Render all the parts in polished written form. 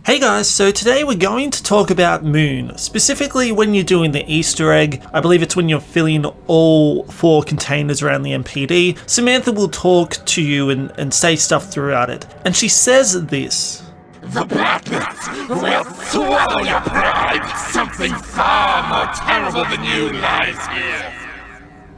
Hey guys, so today we're going to talk about Moon, specifically when you're doing the Easter egg. I believe it's when you're filling all 4 containers around the MPD. Samantha will talk to you and say stuff throughout it. And she says this. The Blackness will swallow your pride. Something far more terrible than you lies here.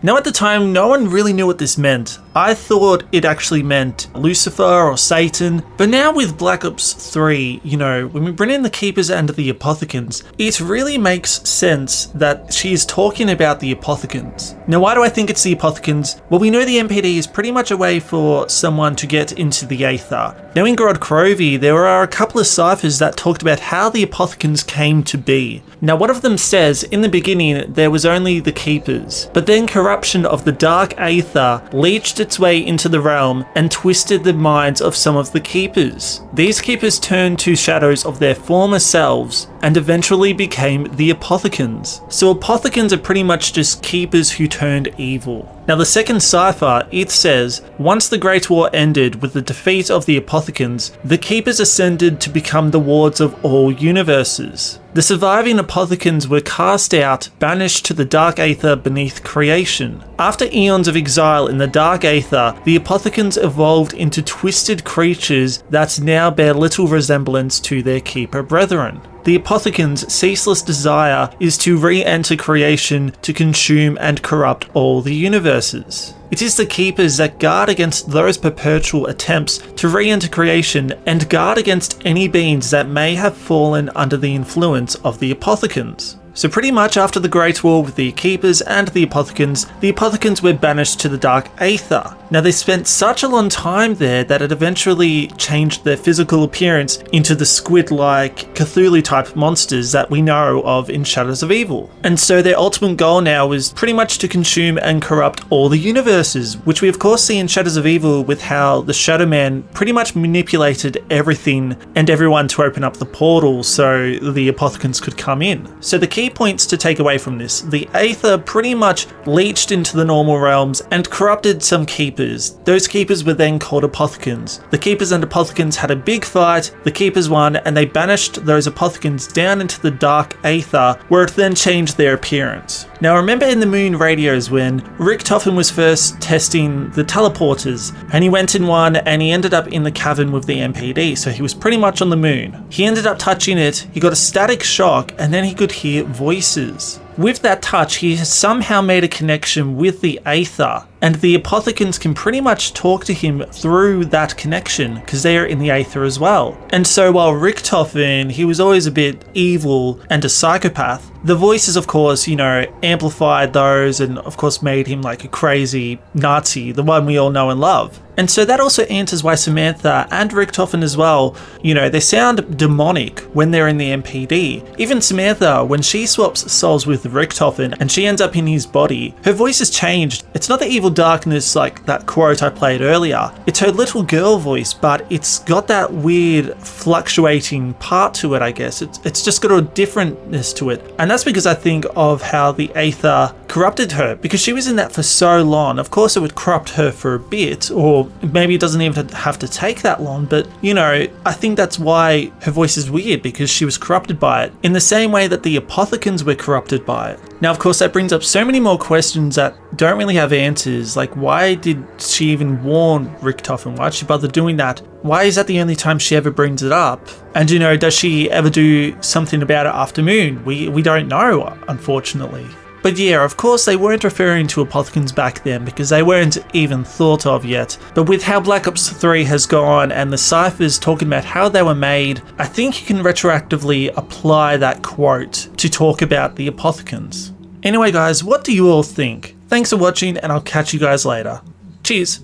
Now at the time, no one really knew what this meant. I thought it actually meant Lucifer or Satan, but now with Black Ops 3, when we bring in the Keepers and the Apothicons, it really makes sense that she is talking about the Apothicons. Now why do I think it's the Apothicons? Well, we know the MPD is pretty much a way for someone to get into the Aether. Now in Gorod Krovi, there are a couple of ciphers that talked about how the Apothicons came to be. Now one of them says, in the beginning there was only the Keepers, but then corruption of the Dark Aether leached its way into the realm and twisted the minds of some of the Keepers. These Keepers turned to shadows of their former selves and eventually became the Apothicons. So Apothicons are pretty much just Keepers who turned evil. Now the second cipher, it says, once the Great War ended with the defeat of the Apothicons, the Keepers ascended to become the wards of all universes. The surviving Apothicons were cast out, banished to the Dark Aether beneath creation. After eons of exile in the Dark Aether, the Apothicons evolved into twisted creatures that now bear little resemblance to their Keeper brethren. The Apothicons' ceaseless desire is to re-enter creation to consume and corrupt all the universes. It is the Keepers that guard against those perpetual attempts to re-enter creation and guard against any beings that may have fallen under the influence of the Apothicons. So pretty much after the Great War with the Keepers and the Apothicons were banished to the Dark Aether. Now they spent such a long time there that it eventually changed their physical appearance into the squid-like Cthulhu-type monsters that we know of in Shadows of Evil. And so their ultimate goal now is pretty much to consume and corrupt all the universes, which we of course see in Shadows of Evil with how the Shadow Man pretty much manipulated everything and everyone to open up the portal so the Apothicons could come in. So the key points to take away from this: the Aether pretty much leached into the normal realms and corrupted some Keepers. Those Keepers were then called Apothicons. The Keepers and Apothicons had a big fight, the Keepers won, and they banished those Apothicons down into the Dark Aether, where it then changed their appearance. Now remember in the Moon radios when Richtofen was first testing the teleporters, and he went in one and he ended up in the cavern with the MPD, so he was pretty much on the Moon. He ended up touching it, he got a static shock, and then he could hear voices. With that touch, he has somehow made a connection with the Aether, and the Apothicons can pretty much talk to him through that connection because they are in the Aether as well. And so while Richtofen, he was always a bit evil and a psychopath, the voices of course, amplified those and of course made him like a crazy Nazi, the one we all know and love. And so that also answers why Samantha and Richtofen as well, they sound demonic when they're in the MPD. Even Samantha, when she swaps souls with Richtofen and she ends up in his body, her voice has changed. It's not the evil darkness like that quote I played earlier. It's her little girl voice, but it's got that weird fluctuating part to it, I guess. It's just got a differentness to it. And that's because I think of how the Aether corrupted her, because she was in that for so long. Of course it would corrupt her for a bit, or maybe it doesn't even have to take that long, but I think that's why her voice is weird, because she was corrupted by it, in the same way that the Apothicons were corrupted by it. Now of course that brings up so many more questions that don't really have answers, like why did she even warn Richtofen? Why did she bother doing that? Why is that the only time she ever brings it up? And does she ever do something about it after Moon? We don't know, unfortunately. But yeah, of course they weren't referring to Apothicons back then because they weren't even thought of yet. But with how Black Ops 3 has gone and the ciphers talking about how they were made, I think you can retroactively apply that quote to talk about the Apothicons. Anyway guys, what do you all think? Thanks for watching and I'll catch you guys later. Cheers!